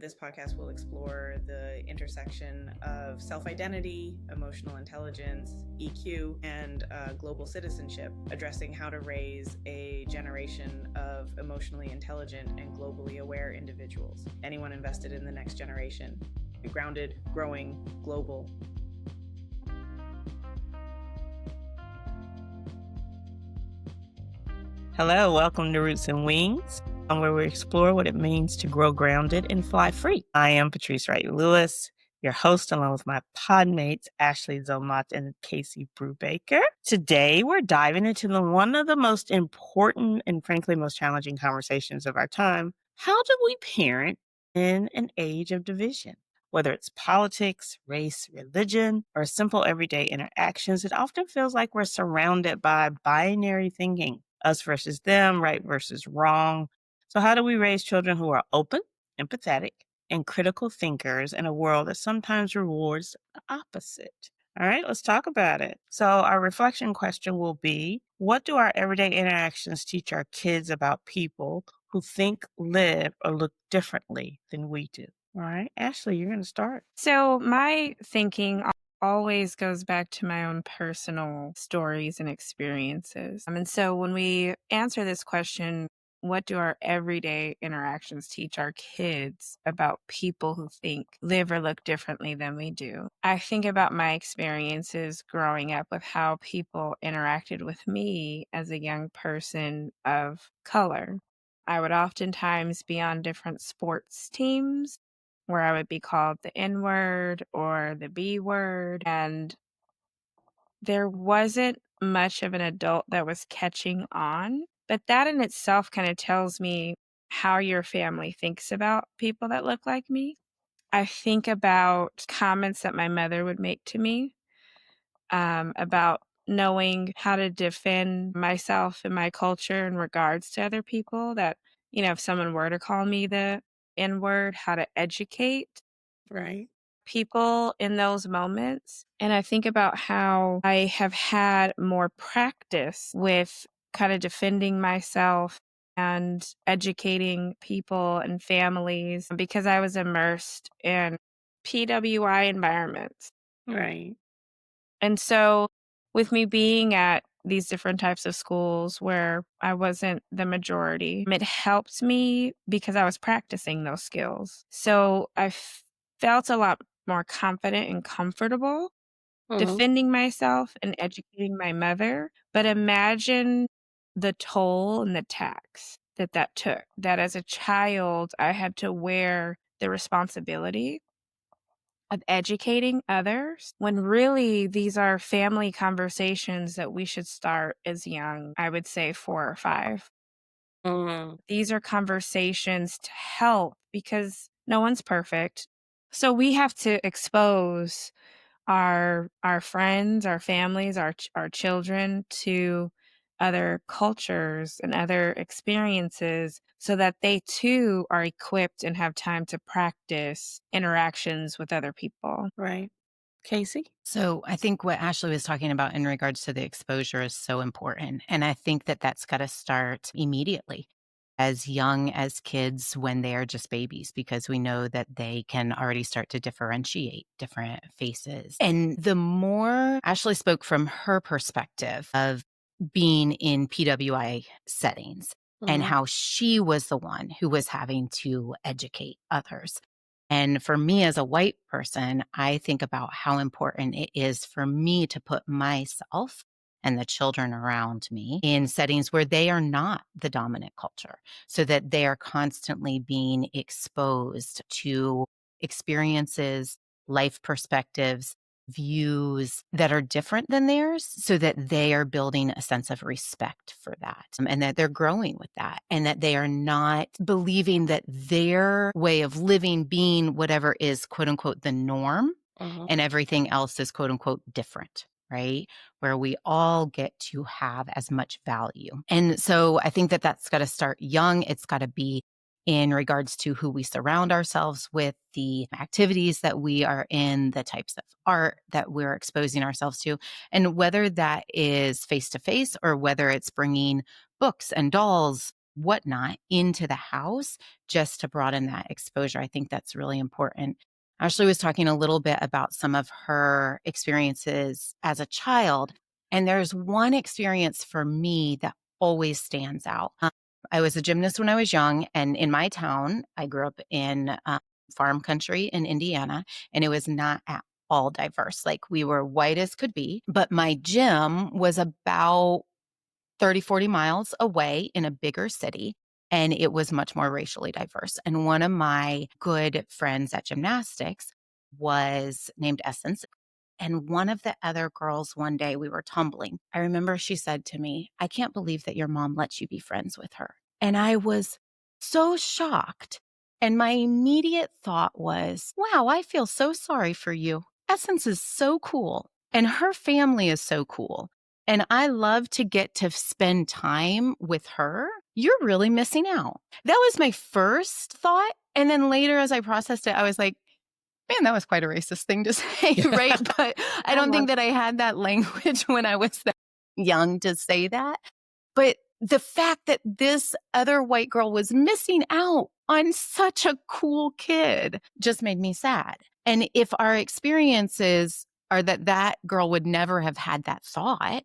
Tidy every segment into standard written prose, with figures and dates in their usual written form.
This podcast will explore the intersection of self-identity, emotional intelligence, EQ, and global citizenship, addressing how to raise a generation of emotionally intelligent and globally aware individuals. Anyone invested in the next generation. Grounded, growing, global. Hello, welcome to Roots&Wings, where we explore what it means to grow grounded and fly free. I am Patrice Wright-Lewis, your host, along with my podmates, Ashley Zomott and Casey Brubaker. Today, we're diving into one of the most important and frankly most challenging conversations of our time. How do we parent in an age of division? Whether it's politics, race, religion, or simple everyday interactions, it often feels like we're surrounded by binary thinking. Us versus them, right versus wrong. So how do we raise children who are open, empathetic, and critical thinkers in a world that sometimes rewards the opposite? All right, let's talk about it. So our reflection question will be, what do our everyday interactions teach our kids about people who think, live, or look differently than we do? All right, Ashley, you're going to start. So my thinking always goes back to my own personal stories and experiences. And so when we answer this question, what do our everyday interactions teach our kids about people who think, live, or look differently than we do? I think about my experiences growing up with how people interacted with me as a young person of color. I would oftentimes be on different sports teams where I would be called the N word or the B word. And there wasn't much of an adult that was catching on. But that in itself kind of tells me how your family thinks about people that look like me. I think about comments that my mother would make to me about knowing how to defend myself and my culture in regards to other people. That, if someone were to call me the N word, how to educate Right. people in those moments. And I think about how I have had more practice with kind of defending myself and educating people and families because I was immersed in PWI environments. Right. And so, with me being at these different types of schools where I wasn't the majority, it helped me because I was practicing those skills. So, felt a lot more confident and comfortable defending myself and educating my mother. But imagine the toll and the tax that took, that as a child, I had to wear the responsibility of educating others when really these are family conversations that we should start as young, I would say 4 or 5. These are conversations to help because no one's perfect. So we have to expose our friends, our families, our children to other cultures and other experiences so that they too are equipped and have time to practice interactions with other people. Right. Casey? So I think what Ashley was talking about in regards to the exposure is so important. And I think that that's got to start immediately, as young as kids when they are just babies, because we know that they can already start to differentiate different faces. And the more Ashley spoke from her perspective of being in PWI settings and how she was the one who was having to educate others. And for me as a white person, I think about how important it is for me to put myself and the children around me in settings where they are not the dominant culture, so that they are constantly being exposed to experiences, life perspectives, views that are different than theirs, so that they are building a sense of respect for that, and that they're growing with that, and that they are not believing that their way of living, being whatever is quote unquote the norm, and everything else is quote unquote different, right? Where we all get to have as much value. And so I think that that's got to start young. It's got to be in regards to who we surround ourselves with, the activities that we are in, the types of art that we're exposing ourselves to, and whether that is face to face or whether it's bringing books and dolls whatnot into the house just to broaden that exposure. I think that's really important. Ashley was talking a little bit about some of her experiences as a child. And there's one experience for me that always stands out. I was a gymnast when I was young, and in my town, I grew up in farm country in Indiana, and it was not at all diverse. Like we were white as could be, but my gym was about 30, 40 miles away in a bigger city, and it was much more racially diverse. And one of my good friends at gymnastics was named Essence. And one of the other girls, one day we were tumbling. I remember she said to me, "I can't believe that your mom lets you be friends with her." And I was so shocked. And my immediate thought was, wow, I feel so sorry for you. Essence is so cool. And her family is so cool. And I love to get to spend time with her. You're really missing out. That was my first thought. And then later, as I processed it, I was like, man, that was quite a racist thing to say, right? But I don't think that I had that language when I was that young to say that. But the fact that this other white girl was missing out on such a cool kid just made me sad. And if our experiences are that that girl would never have had that thought,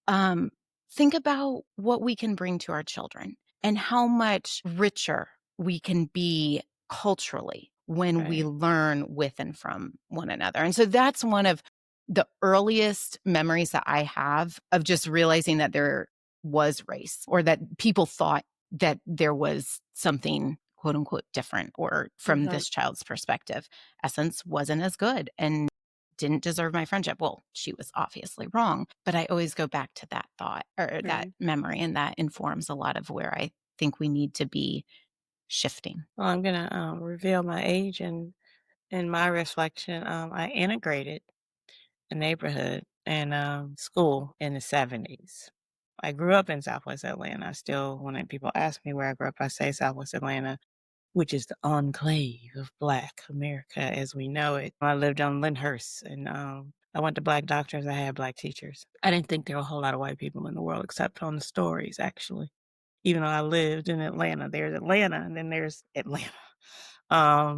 um, think about what we can bring to our children and how much richer we can be culturally when we Right. learn with and from one another. And so that's one of the earliest memories that I have of just realizing that there was race or that people thought that there was something quote unquote different or from Mhm. this child's perspective. Essence wasn't as good and didn't deserve my friendship. Well, she was obviously wrong, but I always go back to that thought or that Right. memory, and that informs a lot of where I think we need to be shifting. Well, I'm gonna reveal my age, and in my reflection, I integrated a neighborhood and school in the 70s. I grew up in Southwest Atlanta. I still, when people ask me where I grew up, I say Southwest Atlanta, which is the enclave of Black America as we know it. I lived on Lyndhurst, and I went to Black doctors. I had Black teachers. I didn't think there were a whole lot of white people in the world except on the stories, actually. Even though I lived in Atlanta, there's Atlanta, and then there's Atlanta.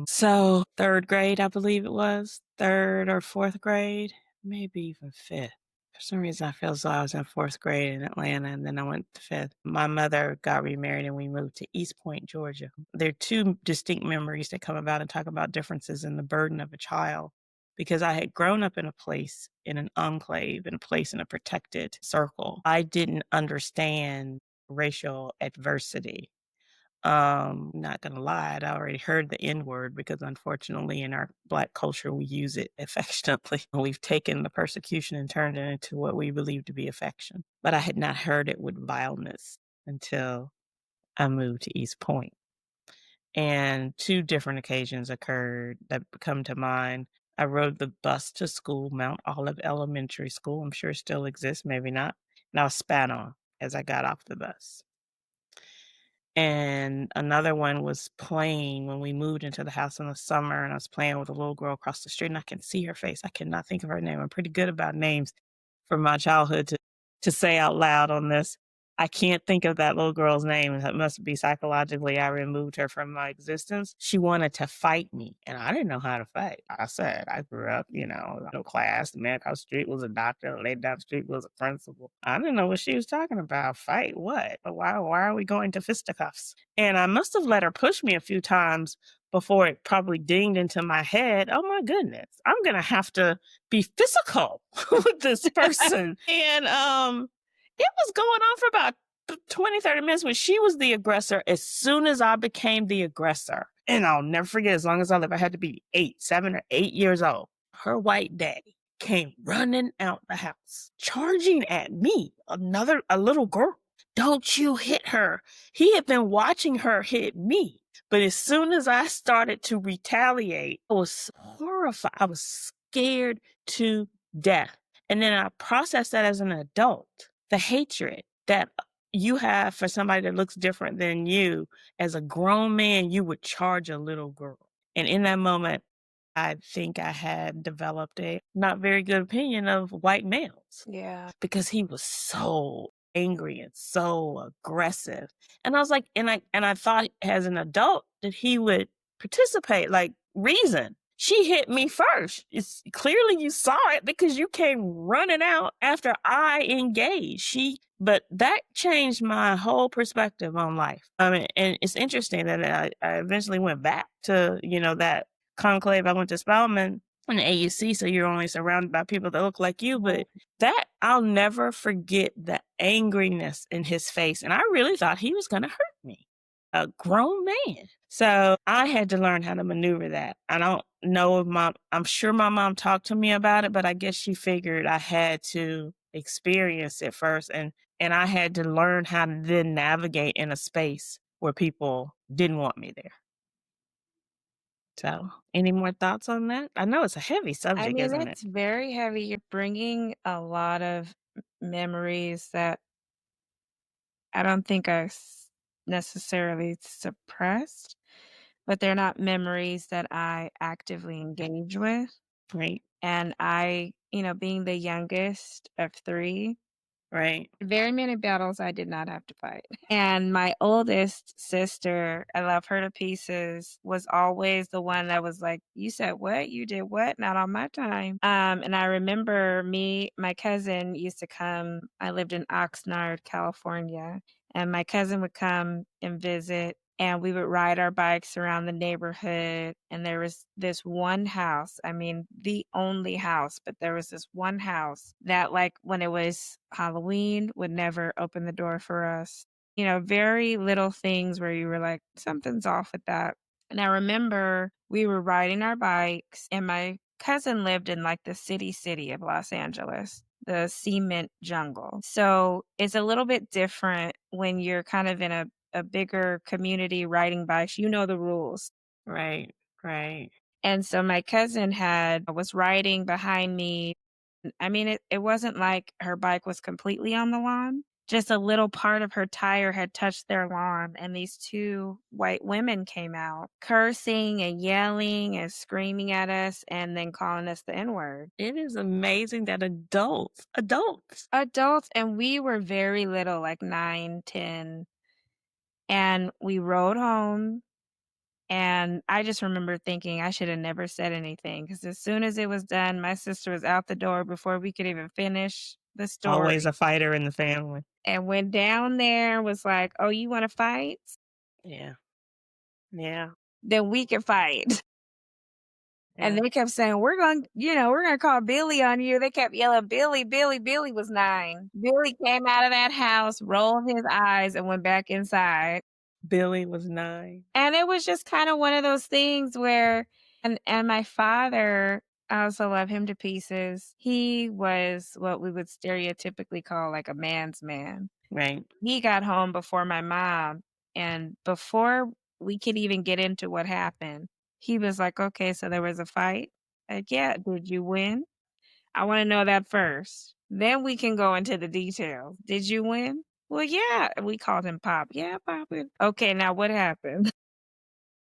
So third grade, I believe it was, third or fourth grade, maybe even fifth. For some reason, I feel as though I was in fourth grade in Atlanta, and then I went to fifth. My mother got remarried, and we moved to East Point, Georgia. There are two distinct memories that come about and talk about differences in the burden of a child. Because I had grown up in a place, in an enclave, in a place in a protected circle. I didn't understand racial adversity. Not gonna lie, I'd already heard the N word because unfortunately in our Black culture we use it affectionately. We've taken the persecution and turned it into what we believe to be affection. But I had not heard it with vileness until I moved to East Point. And two different occasions occurred that come to mind. I rode the bus to school, Mount Olive Elementary School. I'm sure it still exists, maybe not. And I was spat on as I got off the bus. And another one was playing when we moved into the house in the summer, and I was playing with a little girl across the street, and I can see her face. I cannot think of her name. I'm pretty good about names from my childhood to say out loud on this. I can't think of that little girl's name. It must be psychologically I removed her from my existence. She wanted to fight me, and I didn't know how to fight. I said I grew up, no class. The man across the street was a doctor. The lady down the street was a principal. I didn't know what she was talking about. Fight what? Why are we going to fisticuffs? And I must have let her push me a few times before it probably dinged into my head. Oh my goodness, I'm gonna have to be physical with this person. And it was going on for about 20, 30 minutes when she was the aggressor. As soon as I became the aggressor, and I'll never forget, as long as I live, I had to be 7 or 8 years old. Her white daddy came running out the house, charging at me, a little girl. Don't you hit her. He had been watching her hit me. But as soon as I started to retaliate, I was horrified. I was scared to death. And then I processed that as an adult, the hatred that you have for somebody that looks different than you. As a grown man, you would charge a little girl. And in that moment, I think I had developed a not very good opinion of white males Yeah. because he was so angry and so aggressive. And I was like, and I thought as an adult that he would participate, like reason. She hit me first. It's clearly you saw it because you came running out after I engaged. But that changed my whole perspective on life. I mean, and it's interesting that I eventually went back to, that conclave. I went to Spelman and AUC, so you're only surrounded by people that look like you. But that, I'll never forget the angriness in his face. And I really thought he was going to hurt me, a grown man. So I had to learn how to maneuver that. I don't know if I'm sure my mom talked to me about it, but I guess she figured I had to experience it first. And I had to learn how to then navigate in a space where people didn't want me there. So, any more thoughts on that? I know it's a heavy I subject, mean, isn't it? it's very heavy. You're bringing a lot of memories that I don't think are necessarily suppressed, but they're not memories that I actively engage with. Right, And being the youngest of three, right. very many battles I did not have to fight. And my oldest sister, I love her to pieces, was always the one that was like, "You said what? You did what? Not on my time." And I remember my cousin used to come. I lived in Oxnard, California, and my cousin would come and visit. And we would ride our bikes around the neighborhood. And there was this one house, I mean, the only house, but there was this one house that, like, when it was Halloween, would never open the door for us. Very little things where you were like, something's off with that. And I remember we were riding our bikes, and my cousin lived in like the city of Los Angeles, the cement jungle. So it's a little bit different when you're kind of in a bigger community riding bikes. You know the rules. Right, right. And so my cousin was riding behind me. I mean, it wasn't like her bike was completely on the lawn. Just a little part of her tire had touched their lawn, and these two white women came out, cursing and yelling and screaming at us and then calling us the N-word. It is amazing that adults, Adults, and we were very little, like 9, 10, and we rode home. And I just remember thinking I should have never said anything because as soon as it was done, my sister was out the door before we could even finish the story, always a fighter in the family. and went down there and was like, "Oh, you wanna fight? Yeah, yeah, Then we can fight." And yeah. they kept saying, "We're gonna call Billy on you." They kept yelling, "Billy, Billy." Billy was 9. Billy came out of that house, rolled his eyes, and went back inside. Billy was 9. And it was just kind of one of those things where and my father, I also love him to pieces. He was what we would stereotypically call like a man's man. Right. He got home before my mom, and before we could even get into what happened, he was like, "Okay, so there was a fight?" Like, "Yeah, did you win? I wanna know that first. Then we can go into the details. Did you win?" "Well, yeah." We called him Pop. "Yeah, Pop win." "Okay, now what happened?"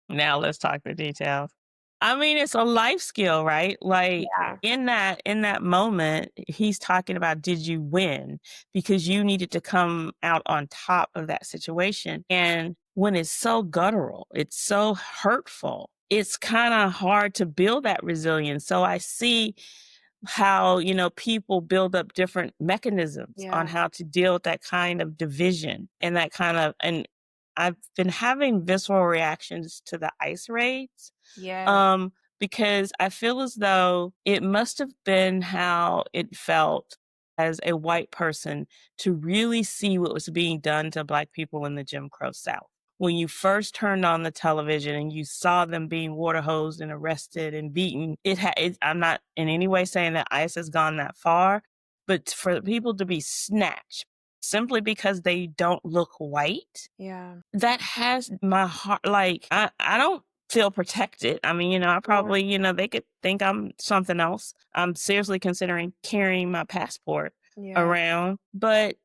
Now let's talk the details. I mean, it's a life skill, right? Like Yeah. in that moment, he's talking about did you win? Because you needed to come out on top of that situation. And when it's so guttural, it's so hurtful, it's kind of hard to build that resilience. So I see how, people build up different mechanisms on Yeah. how to deal with that kind of division and that kind of, and I've been having visceral reactions to the ICE raids, Yes. because I feel as though it must have been how it felt as a white person to really see what was being done to Black people in the Jim Crow South. When you first turned on the television and you saw them being water hosed and arrested and beaten, I'm not in any way saying that ICE has gone that far, but for people to be snatched simply because they don't look white, Yeah. that has my heart. Like, I don't feel protected. I mean, I Yeah. probably, they could think I'm something else. I'm seriously considering carrying my passport Yeah. around, but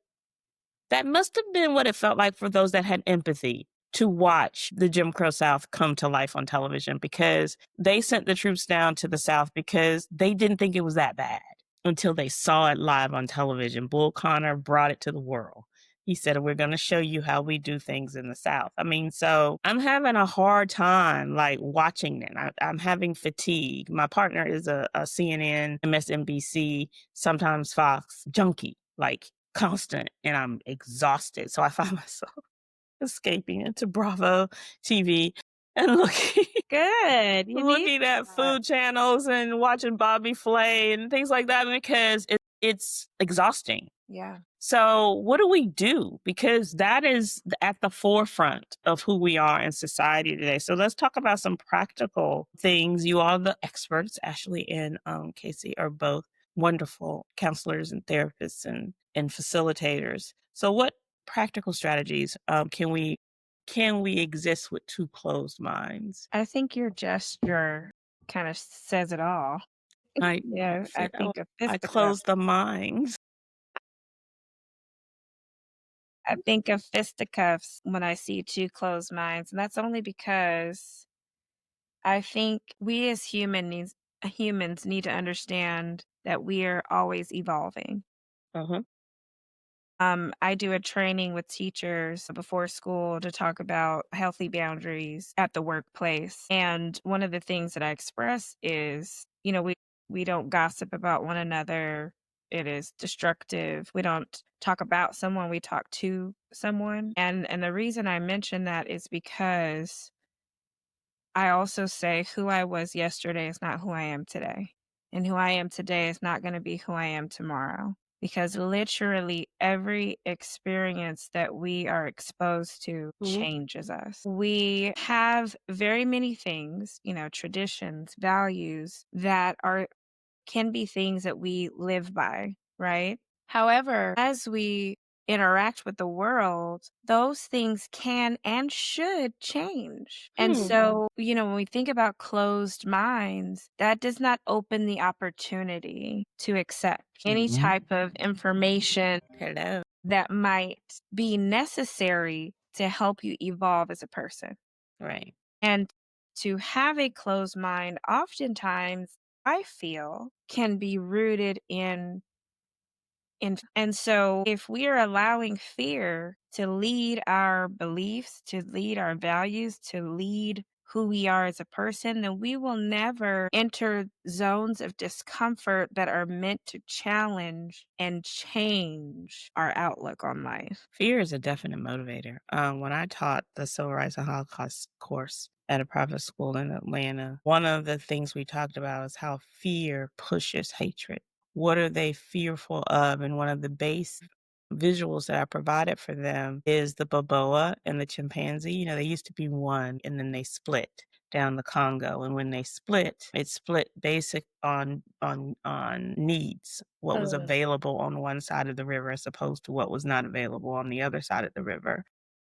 that must have been what it felt like for those that had empathy to watch the Jim Crow South come to life on television, because they sent the troops down to the South because they didn't think it was that bad. until they saw it live on television. Bull Connor brought it to the world. He said, "We're going to show you how we do things in the South." I mean, so I'm having a hard time like watching it. I'm having fatigue. My partner is a CNN, MSNBC, sometimes Fox junkie, like constant, and I'm exhausted. So I find myself escaping into Bravo TV and looking Good. You need looking at that. food channels and watching Bobby Flay and things like that because it's exhausting. Yeah. So what do we do? Because that is at the forefront of who we are in society today. So let's talk about some practical things. You all, the experts, Ashley and Casey, are both wonderful counselors and therapists and facilitators. So what practical strategies can we exist with two closed minds? I think your gesture kind of says it all. I Yeah, I think of I fisticuffs. close the mind. I think of fisticuffs when I see two closed minds, and that's only because I think we as humans need to understand that we are always evolving. Uh-huh. I do a training with teachers before school to talk about healthy boundaries at the workplace. And one of the things that I express is, we don't gossip about one another. It is destructive. We don't talk about someone, we talk to someone. And the reason I mention that is because I also say who I was yesterday is not who I am today. And who I am today is not going to be who I am tomorrow. Because literally every experience that we are exposed to Mhm. changes us. We have very many things, traditions, values that can be things that we live by, right? However, as we interact with the world, those things can and should change. And Hmm. so, when we think about closed minds, that does not open the opportunity to accept any type of information Hello. that might be necessary to help you evolve as a person. Right. And to have a closed mind, oftentimes, I feel, can be rooted and so if we are allowing fear to lead our beliefs, to lead our values, to lead who we are as a person, then we will never enter zones of discomfort that are meant to challenge and change our outlook on life. Fear is a definite motivator. When I taught the Civil Rights and Holocaust course at a private school in Atlanta, one of the things we talked about is how fear pushes hatred. What are they fearful of? And one of the base visuals that I provided for them is the baboa and the chimpanzee. They used to be one and then they split down the Congo. And when they split, it split basic on needs, what was available on one side of the river as opposed to what was not available on the other side of the river.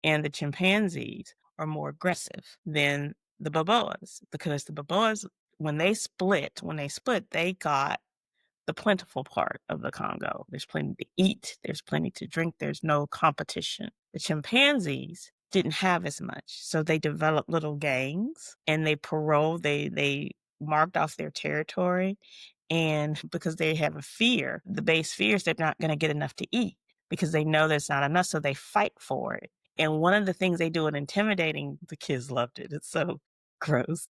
And the chimpanzees are more aggressive than the baboas because the baboas, when they split, they got the plentiful part of the Congo. There's plenty to eat, there's plenty to drink, there's no competition. The chimpanzees didn't have as much. So they developed little gangs and they marked off their territory. And because they have a fear, the base fear is they're not going to get enough to eat because they know there's not enough. So they fight for it. And one of the things they do in intimidating, the kids loved it. It's so gross.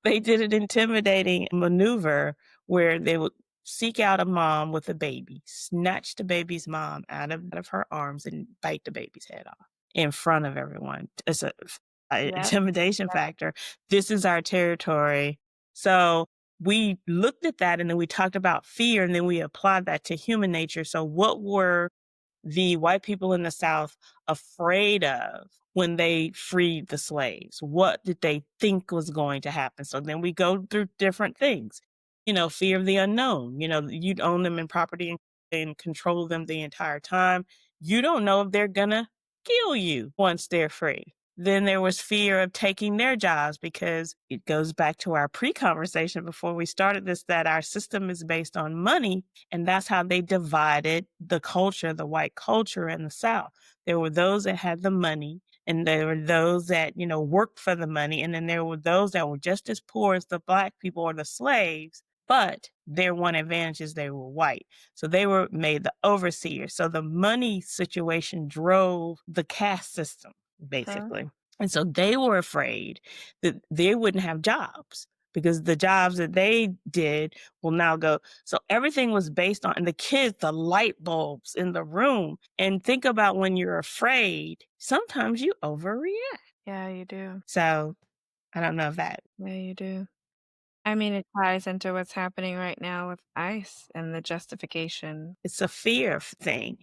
They did an intimidating maneuver where they would seek out a mom with a baby, snatch the baby's mom out of her arms, and bite the baby's head off in front of everyone. It's a Yep. intimidation factor. This is our territory. So we looked at that and then we talked about fear and then we applied that to human nature. So what were the white people in the South afraid of when they freed the slaves? What did they think was going to happen? So then we go through different things. Fear of the unknown. You'd own them in property and control them the entire time. You don't know if they're going to kill you once they're free. Then there was fear of taking their jobs because it goes back to our pre-conversation before we started this, that our system is based on money. And that's how they divided the culture, the white culture in the South. There were those that had the money and there were those that, worked for the money. And then there were those that were just as poor as the Black people or the slaves, But their one advantage is they were white. So they were made the overseers. So the money situation drove the caste system, Okay. basically. And so they were afraid that they wouldn't have jobs because the jobs that they did will now go. So everything was based on, and the kids, the light bulbs in the room. And think about when you're afraid, sometimes you overreact. Yeah, you do. So I don't know if that, Yeah, you do. I mean, it ties into what's happening right now with ICE and the justification. it's a fear thing.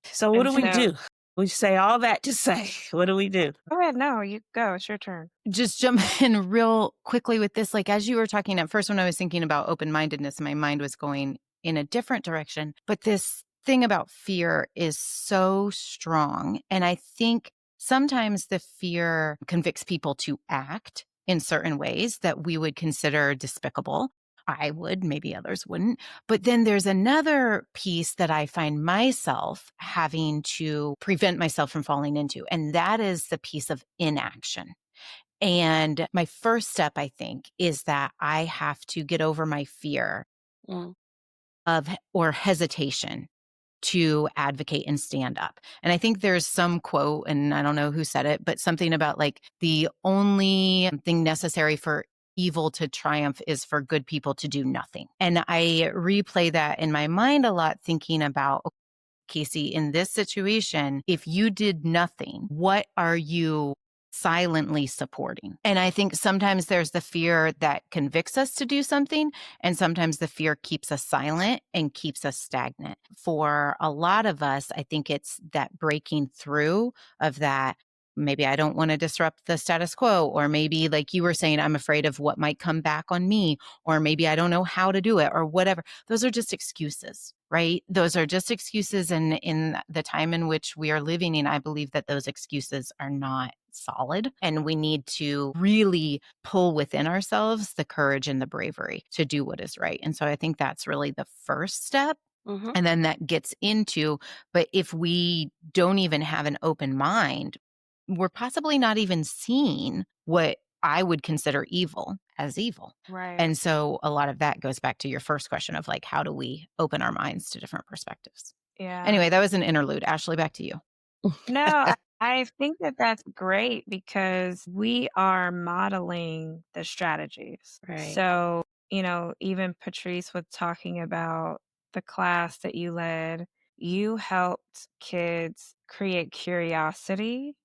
So what And do we so do? We say all that to say, what do we do? go ahead. No, you go. It's your turn. Just jump in real quickly with this. Like, as you were talking at first, when I was thinking about open mindedness, my mind was going in a different direction. But this thing about fear is so strong. And I think sometimes the fear convicts people to act in certain ways that we would consider despicable. I would, maybe others wouldn't. But then there's another piece that I find myself having to prevent myself from falling into, and that is the piece of inaction. And my first step, I think, is that I have to get over my fear Mm, of or hesitation to advocate and stand up. And I think there's some quote, and I don't know who said it, but something about like the only thing necessary for evil to triumph is for good people to do nothing. And I replay that in my mind a lot, thinking about, Casey, in this situation, if you did nothing, what are you silently supporting? And I think sometimes there's the fear that convicts us to do something, and sometimes the fear keeps us silent and keeps us stagnant. For a lot of us, I think it's that breaking through of that. Maybe I don't want to disrupt the status quo, or maybe, like you were saying, I'm afraid of what might come back on me, or maybe I don't know how to do it, or whatever. Those are just excuses, right? Those are just excuses. And in the time in which we are living in, I believe that those excuses are not solid. And we need to really pull within ourselves the courage and the bravery to do what is right. And so I think that's really the first step. mhm. And then that gets into, but if we don't even have an open mind, we're possibly not even seeing what I would consider evil as evil. Right. And so a lot of that goes back to your first question of like, how do we open our minds to different perspectives? Yeah. Anyway, that was an interlude. Ashley, back to you. No, I think that that's great because we are modeling the strategies. Right. So, even Patrice was talking about the class that you led. You helped kids create curiosity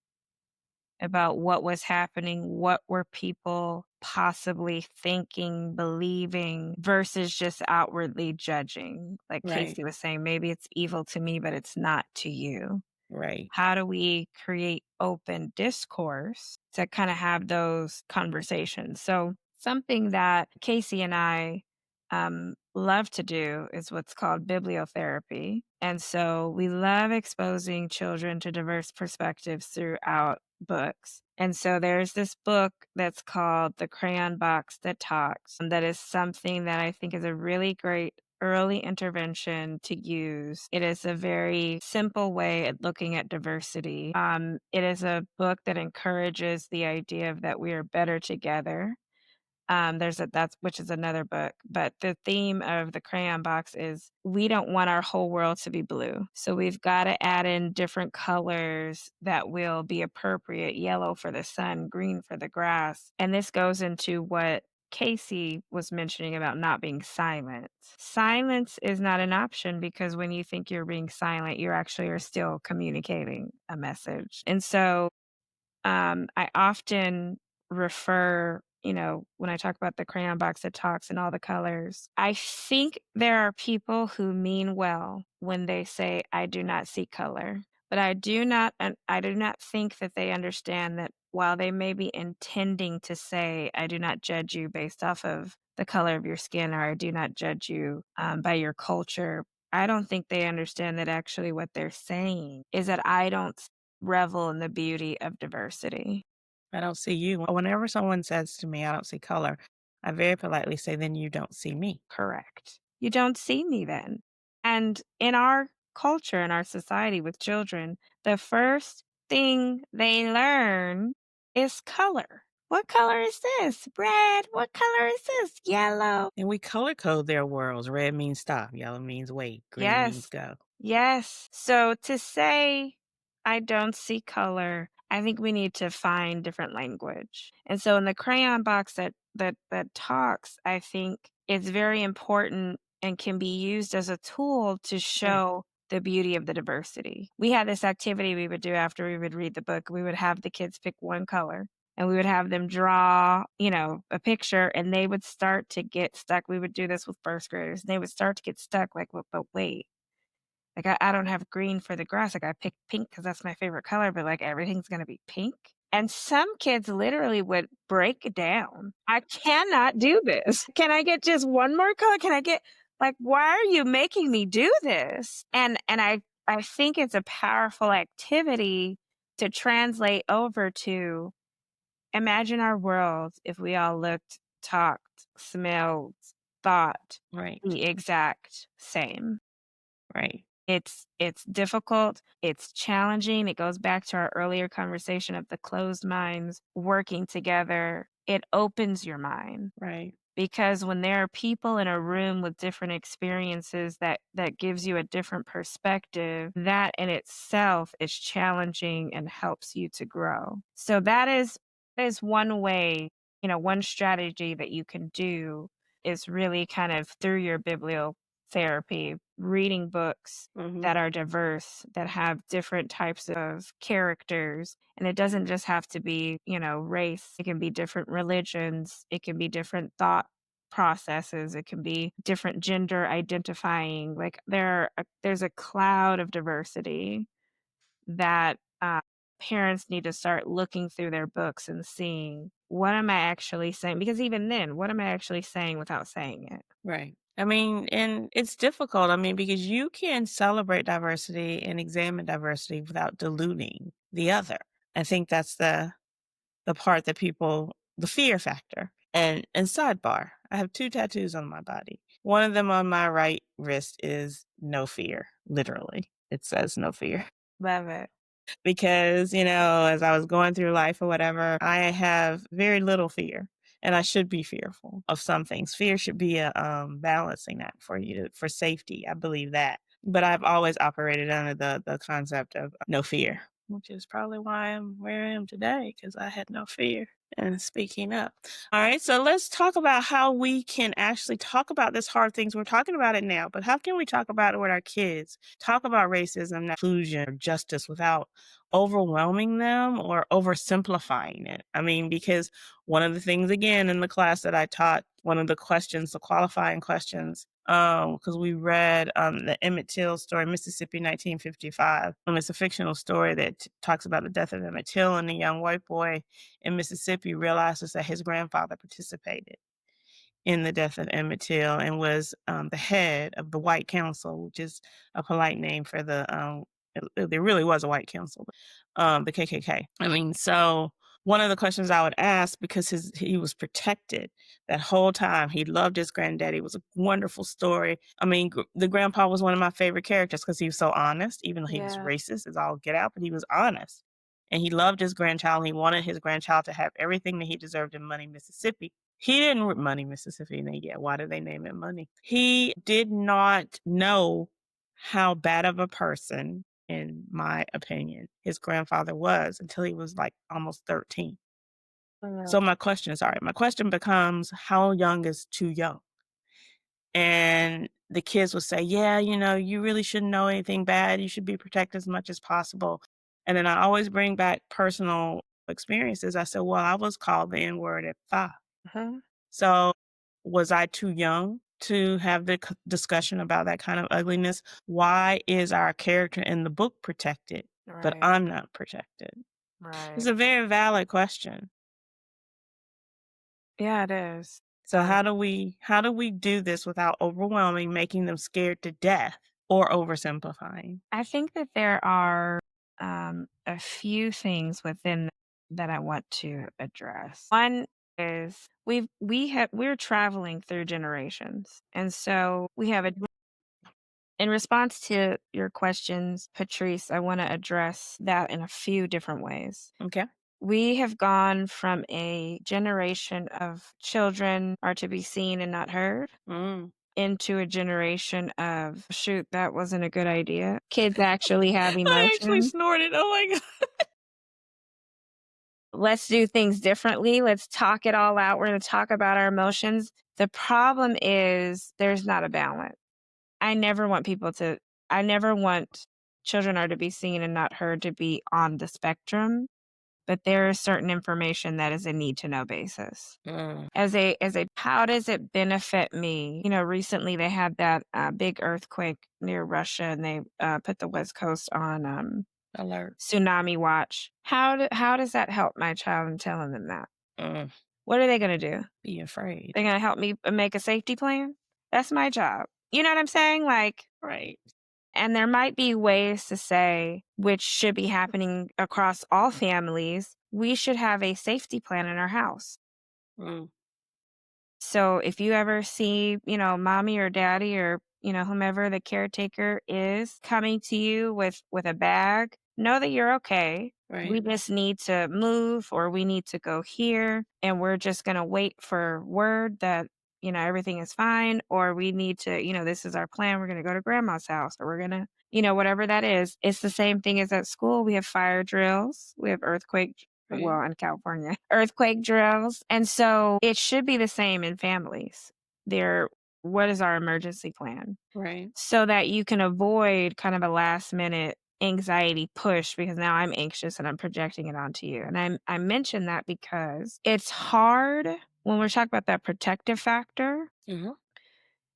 about what was happening, what were people possibly thinking, believing, versus just outwardly judging. Like Right. Casey was saying, maybe it's evil to me, but it's not to you. Right. How do we create open discourse to kind of have those conversations? So, something that Casey and I love to do is what's called bibliotherapy. And so, we love exposing children to diverse perspectives throughout books. And so, there's this book that's called The Crayon Box That Talks, that is something that I think is a really great early intervention to use. It is a very simple way at looking at diversity. It is a book that encourages the idea of that we are better together. That's which is another book, but the theme of the crayon box is we don't want our whole world to be blue. So we've got to add in different colors that will be appropriate, yellow for the sun, green for the grass. And this goes into what Casey was mentioning about not being silent. Silence is not an option because when you think you're being silent, you actually are still communicating a message. And so I often refer, when I talk about the crayon box that talks and all the colors, I think there are people who mean well when they say, I do not see color. But I do not think that they understand that while they may be intending to say, I do not judge you based off of the color of your skin, or I do not judge you by your culture, I don't think they understand that actually what they're saying is that I don't revel in the beauty of diversity. I don't see you. Whenever someone says to me, I don't see color, I very politely say, then you don't see me. Correct. You don't see me then. And in our culture, in our society with children, the first thing they learn is color. What color is this? Red. What color is this? Yellow. And we color code their worlds. Red means stop, yellow means wait, green means Yes. go. Yes. So to say I don't see color, I think we need to find different language. And so in the crayon box that talks, I think it's very important and can be used as a tool to Right, show the beauty of the diversity. We had this activity we would do after we would read the book. We would have the kids pick one color and we would have them draw, a picture and they would start to get stuck. We would do this with first graders. They would start to get stuck like, but wait, like, I don't have green for the grass, like, I picked pink because that's my favorite color, but, like, everything's gonna be pink? And some kids literally would break down. "I cannot do this. Can I get just one more color? Can I get" like, "Why are you making me do this?" And I think it's a powerful activity to translate over to imagine our world if we all looked, talked, smelled, thought right, the exact same. right, It's difficult, it's challenging, it goes back to our earlier conversation of the closed minds working together. It opens your mind right. because when there are people in a room with different experiences that gives you a different perspective, that in itself is challenging and helps you to grow. So that is one way, one strategy that you can do is really kind of through your bibliotherapy, reading books Mhm. that are diverse, that have different types of characters. And it doesn't just have to be, race. It can be different religions. It can be different thought processes. It can be different gender identifying. Like there's a cloud of diversity that parents need to start looking through their books and seeing what am I actually saying? Because even then, what am I actually saying without saying it? Right. I mean, and it's difficult. I mean, because you can celebrate diversity and examine diversity without diluting the other. I think that's the part that people the fear factor. And sidebar, I have two tattoos on my body. One of them on my right wrist is no fear, literally. It says no fear. Love it. Because, as I was going through life or whatever, I have very little fear. And I should be fearful of some things. Fear should be a balancing act for you for safety. I believe that. But I've always operated under the concept of no fear, which is probably why I'm where I am today, because I had no fear and speaking up. All right, so let's talk about how we can actually talk about this hard things. We're talking about it now, but how can we talk about it with our kids? Talk about racism, inclusion, or justice without overwhelming them or oversimplifying it. I mean, because one of the things, again, in the class that I taught, one of the questions, the qualifying questions, because we read the Emmett Till story, Mississippi 1955. It's a fictional story that talks about the death of Emmett Till, and a young white boy in Mississippi realizes that his grandfather participated in the death of Emmett Till and was the head of the White Council, which is a polite name for there really was a White Council, the KKK. I mean, so one of the questions I would ask, because he was protected that whole time. He loved his granddaddy. It was a wonderful story. I mean, the grandpa was one of my favorite characters because he was so honest, even though he was Yeah. racist as all get out, but he was honest. And he loved his grandchild. He wanted his grandchild to have everything that he deserved in Money, Mississippi. He didn't Money, Mississippi. And yeah, why did they name it Money? He did not know how bad of a person, in my opinion, his grandfather was until he was like almost 13. So my question becomes, how young is too young? And the kids would say, yeah, you really shouldn't know anything bad. You should be protected as much as possible. And then I always bring back personal experiences. I said, well, I was called the N word at 5. Uh-huh. So was I too young to have the discussion about that kind of ugliness? Why is our character in the book protected, but Right. I'm not protected? It's Right. a very valid question. Yeah, it is. So how do we do this without overwhelming, making them scared to death or oversimplifying? I think that there are a few things within that I want to address. One is we're traveling through generations, and so we have a in response to your questions, Patrice, I want to address that in a few different ways. Okay. We have gone from a generation of children are to be seen and not heard Mm. into a generation of, shoot, that wasn't a good idea. Kids actually have I actually emotions. snorted. Oh my god. Let's do things differently. Let's talk it all out. We're going to talk about our emotions. The problem is there's not a balance. I never want people to, I never want children are to be seen and not heard to be on the spectrum, but there is certain information that is a need to know basis. Mm. As a how does it benefit me? Recently they had that big earthquake near Russia, and they put the West Coast on Alert. tsunami watch. How does that help my child in telling them that? Mm. What are they going to do? Be afraid. They're going to help me make a safety plan? That's my job. You know what I'm saying? Like, Right. and there might be ways to say, which should be happening across all families, we should have a safety plan in our house. Mm. So if you ever see, mommy or daddy or, whomever the caretaker is coming to you with a bag, know that you're okay. We Right. just need to move, or we need to go here, and we're just going to wait for word that, everything is fine, or we need to, this is our plan. We're going to go to grandma's house, or we're going to, whatever that is. It's the same thing as at school. We have fire drills. We have earthquake, Right. well, in California, earthquake drills. And so it should be the same in families. What is our emergency plan? Right. So that you can avoid kind of a last minute anxiety push, because now I'm anxious and I'm projecting it onto you. And I mention that because it's hard when we're talking about that protective factor. Mhm.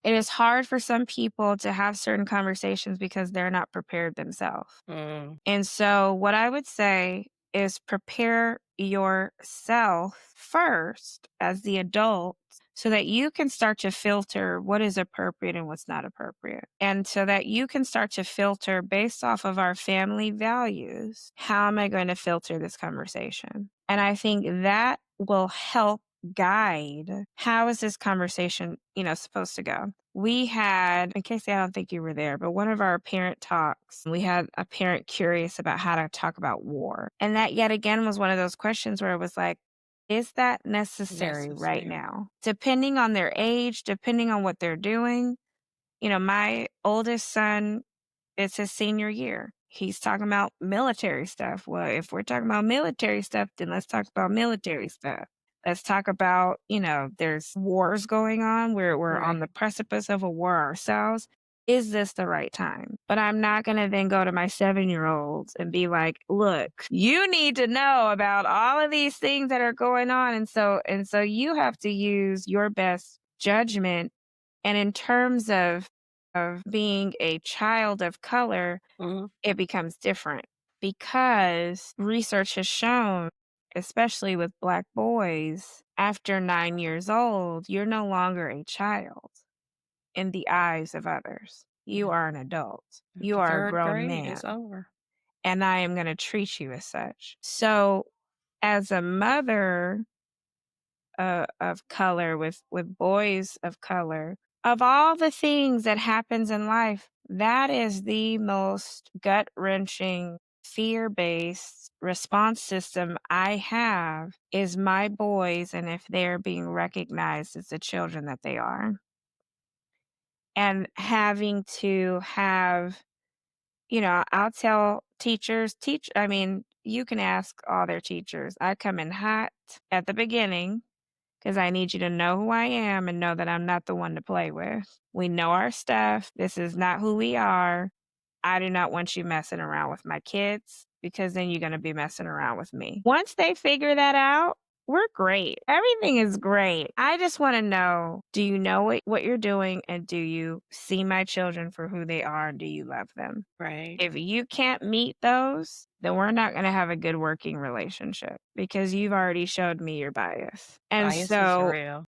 It is hard for some people to have certain conversations because they're not prepared themselves. Mm. And so, what I would say is prepare yourself first as the adult so that you can start to filter what is appropriate and what's not appropriate. And so that you can start to filter based off of our family values. How am I going to filter this conversation? And I think that will help guide how is this conversation, supposed to go. We had, in case I don't think you were there, but one of our parent talks, we had a parent curious about how to talk about war. And that yet again was one of those questions where it was like, is that necessary right Necessary. now? Depending on their age, depending on what they're doing. My oldest son, it's his senior year. He's talking about military stuff. Well, if we're talking about military stuff, then let's talk about military stuff. Let's talk about, there's wars going on. We're on the Right. precipice of a war ourselves. Is this the right time? But I'm not going to then go to my 7-year-olds and be like, look, you need to know about all of these things that are going on. And so you have to use your best judgment. And in terms of being a child of color, Mhm. it becomes different because research has shown, especially with Black boys, after 9 years old, you're no longer a child in the eyes of others. You Yeah. are an adult. You The are a 3rd grown grade man, is over. and I am going to treat you as such. So, as a mother of color with boys of color, of all the things that happens in life, that is the most gut-wrenching, fear-based response system I have is my boys, and if they're being recognized as the children that they are. And having to have, I'll tell teachers, you can ask all their teachers. I come in hot at the beginning because I need you to know who I am and know that I'm not the one to play with. We know our stuff. This is not who we are. I do not want you messing around with my kids because then you're going to be messing around with me. Once they figure that out, we're great. Everything is great. I just want to know, do you know what you're doing, and do you see my children for who they are, and do you love them? Right. If you can't meet those, then we're not going to have a good working relationship because you've already showed me your bias. And Bias is so, real.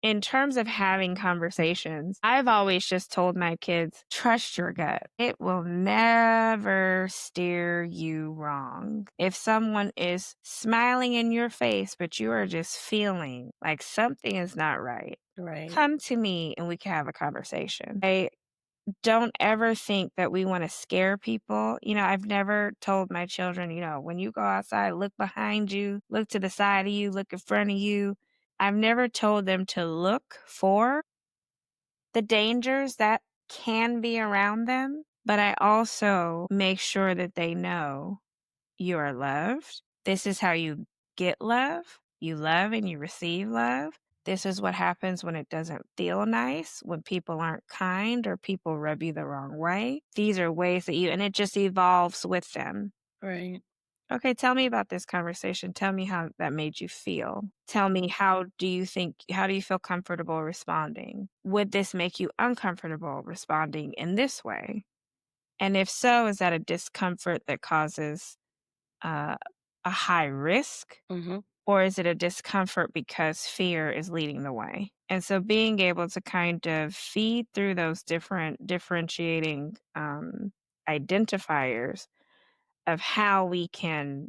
in terms of having conversations, I've always just told my kids, trust your gut. It will never steer you wrong. If someone is smiling in your face, but you are just feeling like something is not right, Right. come to me and we can have a conversation. don't ever think that we wanna scare people. I've never told my children, "When you go outside, look behind you, look to the side of you, look in front of you." I've never told them to look for the dangers that can be around them, but I also make sure that they know you are loved. This is how you get love. You love and you receive love. This is what happens when it doesn't feel nice, when people aren't kind or people rub you the wrong way. These are ways that and it just evolves with them. Right. Okay, tell me about this conversation. Tell me how that made you feel. Tell me, how do you feel comfortable responding? Would this make you uncomfortable responding in this way? And if so, is that a discomfort that causes uh, a high risk, Mm-hmm. or is it a discomfort because fear is leading the way? And so being able to kind of feed through those different differentiating identifiers of how we can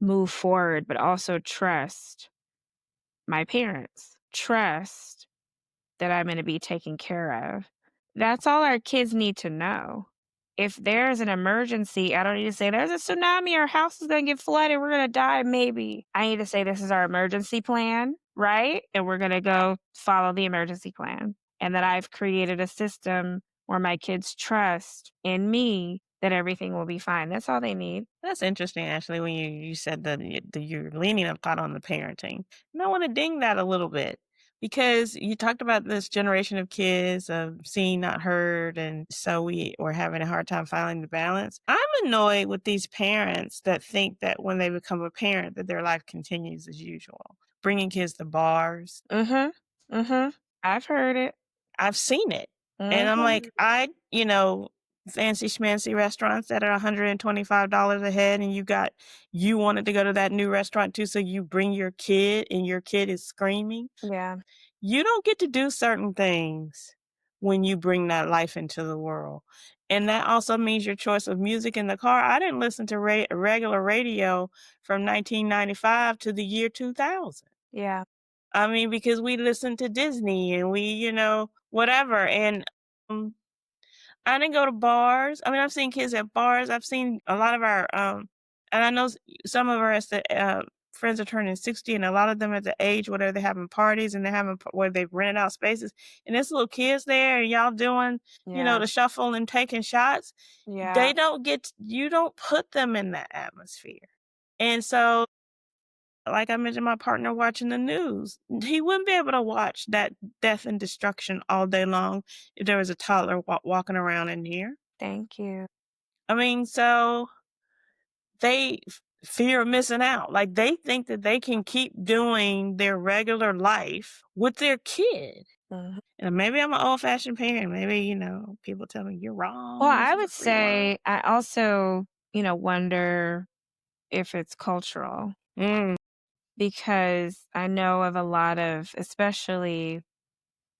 move forward, but also trust my parents, trust that I'm going to be taken care of. That's all our kids need to know. If there's an emergency, I don't need to say, there's a tsunami, our house is going to get flooded, we're going to die, maybe. I need to say, this is our emergency plan, right? And we're going to go follow the emergency plan. And that I've created a system where my kids trust in me that everything will be fine. That's all they need. That's interesting, actually, when you said that you're leaning a lot on the parenting. And I want to ding that a little bit because you talked about this generation of kids of seen, not heard. And so we were having a hard time finding the balance. I'm annoyed with these parents that think that when they become a parent, that their life continues as usual. Bringing kids to bars. Mm-hmm. Mm-hmm. I've heard it. I've seen it. And I'm Mm-hmm. like, fancy schmancy restaurants that are $125 a head, and you wanted to go to that new restaurant too, so you bring your kid and your kid is screaming. Yeah. You don't get to do certain things when you bring that life into the world. And that also means your choice of music in the car. I didn't listen to regular radio from 1995 to the year 2000. Yeah. I mean, because we listened to Disney and whatever. And um, I didn't go to bars. I mean, I've seen kids at bars. I've seen a lot of and I know some of our friends are turning 60, and a lot of them at the age where they're having parties and they're having where they've rented out spaces, and there's little kids there, and y'all doing, Yeah. the shuffle and taking shots. Yeah. You don't put them in that atmosphere. And so, like I mentioned, my partner watching the news, he wouldn't be able to watch that death and destruction all day long if there was a toddler walking around in here. Thank you. I mean, so they fear of missing out. Like they think that they can keep doing their regular life with their kid. Mhm. And maybe I'm an old fashioned parent. Maybe, people tell me you're Well, wrong. This I is a would free world. say I also, wonder if it's cultural Mm, because I know of a lot of, especially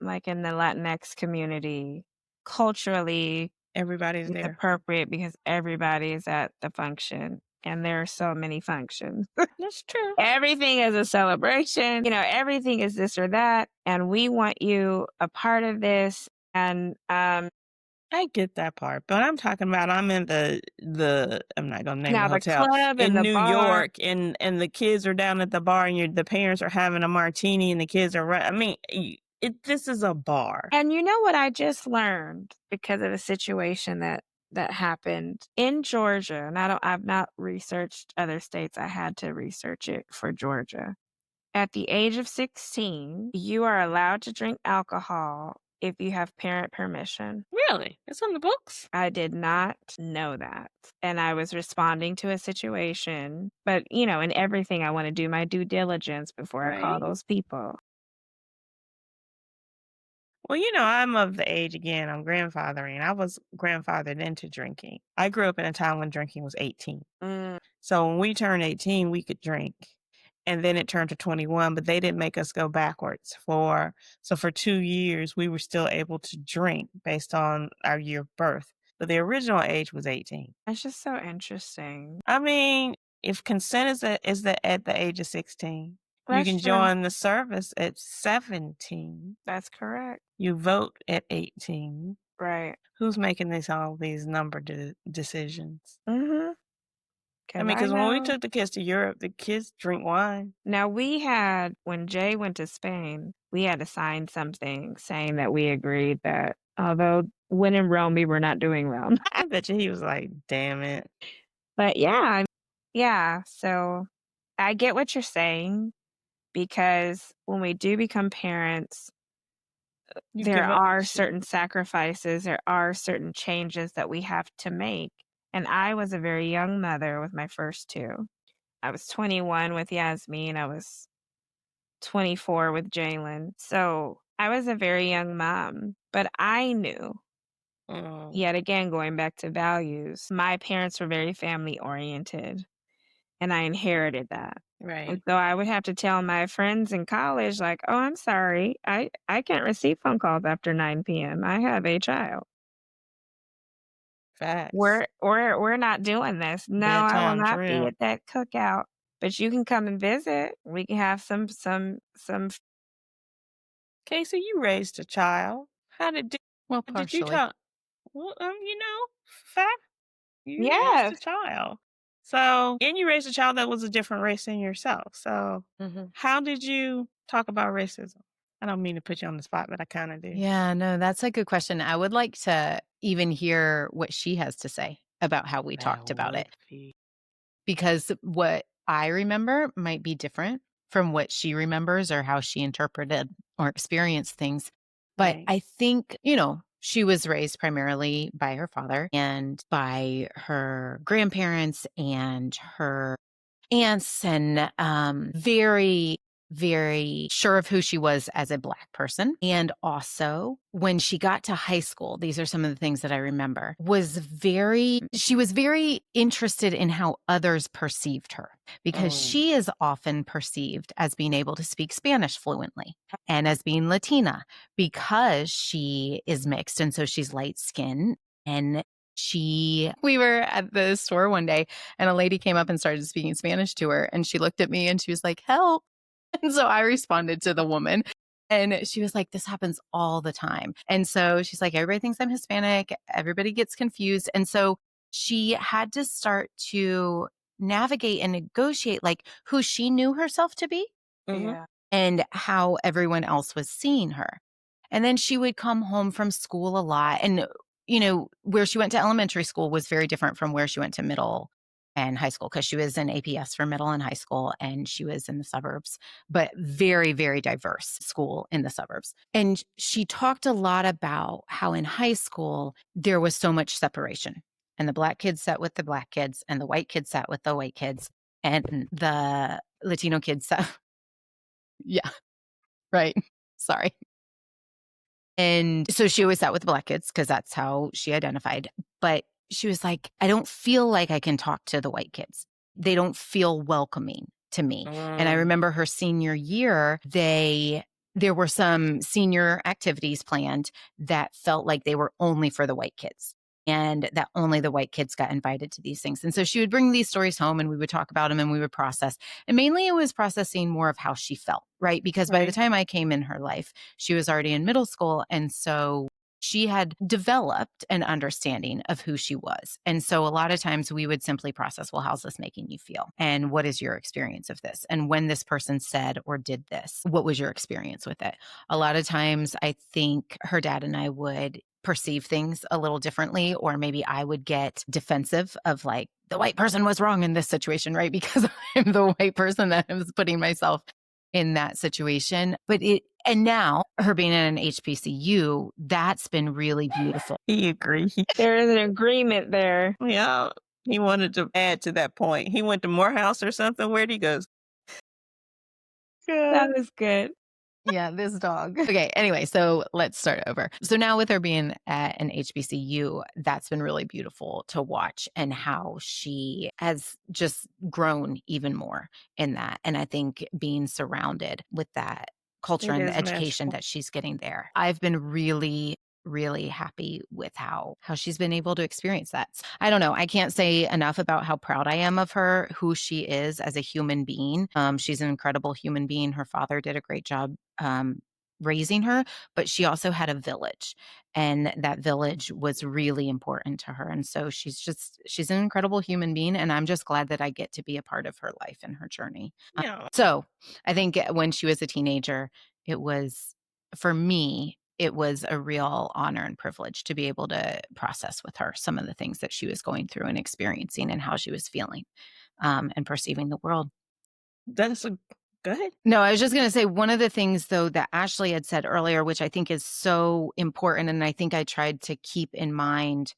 like in the Latinx community, culturally, everybody's it's there. appropriate because everybody is at the function and there are so many functions. That's true. Everything is a celebration, everything is this or that. And we want you a part of this. And I get that part, but I'm talking about I'm in the I'm not gonna name now the the hotel club and in the New bar. York, and the kids are down at the bar, and the parents are having a martini, and the kids are I mean, this is a bar. And you know what I just learned because of a situation that happened in Georgia, and I've not researched other states. I had to research it for Georgia. At the age of 16, you are allowed to drink alcohol if you have parent permission. Really? It's on the books? I did not know that. And I was responding to a situation, but in everything I want to do my due diligence before I call Right. those people. Well, I'm of the age again, I'm grandfathering. I was grandfathered into drinking. I grew up in a time when drinking was 18. Mm, So when we turned 18, we could drink. And then it turned to 21, but they didn't make us go backwards so for 2 years we were still able to drink based on our year of birth. But the original age was 18. that's just so interesting. I mean, if consent is at the age of 16, You That's can true. join the service at 17. That's correct. You vote at 18. Right. Who's making all these number decisions? Mm-hmm. I Because mean, I because when we know. took the kids to Europe, the kids drink wine. Now when Jay went to Spain, we had to sign something saying that we agreed that although when in Rome, we were not doing Rome. I bet you he was like, damn it. But yeah, so I get what you're saying because when we do become parents, You there give up are shit. certain sacrifices, there are certain changes that we have to make. And I was a very young mother with my first two. I was 21 with Yasmin. I was 24 with Jalen. So I was a very young mom, but I knew, Mm, yet again, going back to values, my parents were very family oriented and I inherited that. And right. so I would have to tell my friends in college, like, oh, I'm sorry. I can't receive phone calls after 9 p.m. I have a child. Facts. We're not doing this. No, I will Bedtime's not be real. at that cookout. But you can come and visit. We can have some. Casey, you raised a child. How Well, did you partially. talk? Well, fact, you raised a Yes. child. So, and you raised a child that was a different race than yourself. So, Mhm. how did you talk about racism? I don't mean to put you on the spot, but I kind of do. Yeah, no, that's a good question. I would like to even hear what she has to say about how we That talked about would it, be because what I remember might be different from what she remembers or how she interpreted or experienced things. But right. I think, she was raised primarily by her father and by her grandparents and her aunts, and very, very sure of who she was as a Black person. And also, when she got to high school, these are some of the things that I remember, she was very interested in how others perceived her, because Mm, she is often perceived as being able to speak Spanish fluently and as being Latina because she is mixed. And so she's light skinned. And we were at the store one day and a lady came up and started speaking Spanish to her. And she looked at me and she was like, help. And so I responded to the woman. And she was like, this happens all the time. And so she's like, everybody thinks I'm Hispanic. Everybody gets confused. And so she had to start to navigate and negotiate like who she knew herself to be mm-hmm. Yeah. and how everyone else was seeing her. And then she would come home from school a lot. And, where she went to elementary school was very different from where she went to middle and high school, because she was in APS for middle and high school and she was in the suburbs, but very, very diverse school in the suburbs. And she talked a lot about how in high school there was so much separation, and the Black kids sat with the Black kids and the white kids sat with the white kids and the Latino kids sat. Yeah, right. Sorry. And so she always sat with the Black kids because that's how she identified. But she was like, I don't feel like I can talk to the white kids. They don't feel welcoming to me. And I remember her senior year, there were some senior activities planned that felt like they were only for the white kids, and that only the white kids got invited to these things. And so she would bring these stories home and we would talk about them and we would process. And mainly it was processing more of how she felt, right? Because by the Right. time I came in her life, she was already in middle school. And so she had developed an understanding of who she was. And so a lot of times we would simply process, well, how's this making you feel? And what is your experience of this? And when this person said or did this, what was your experience with it? A lot of times I think her dad and I would perceive things a little differently, or maybe I would get defensive of like, the white person was wrong in this situation, right? Because I'm the white person that was putting myself in that situation. And now her being in an HBCU, that's been really beautiful. He agreed. There is an agreement there. Yeah. He wanted to add to that point. He went to Morehouse or something. Where'd he go? That Good. was good. Yeah, this dog. Okay, anyway, so let's start over. So now with her being at an HBCU, that's been really beautiful to watch, and how she has just grown even more in that. And I think being surrounded with that culture It and the is education magical. that she's getting there, I've been really really happy with how she's been able to experience that. I don't know. I can't say enough about how proud I am of her, who she is as a human being. She's an incredible human being. Her father did a great job raising her, but she also had a village, and that village was really important to her. And so she's an incredible human being, and I'm just glad that I get to be a part of her life and her journey. Yeah. So I think when she was a teenager, it was, for me, it was a real honor and privilege to be able to process with her some of the things that she was going through and experiencing and how she was feeling and perceiving the world. That's a Go ahead. No, I was just going to say one of the things, though, that Ashley had said earlier, which I think is so important, and I think I tried to keep in mind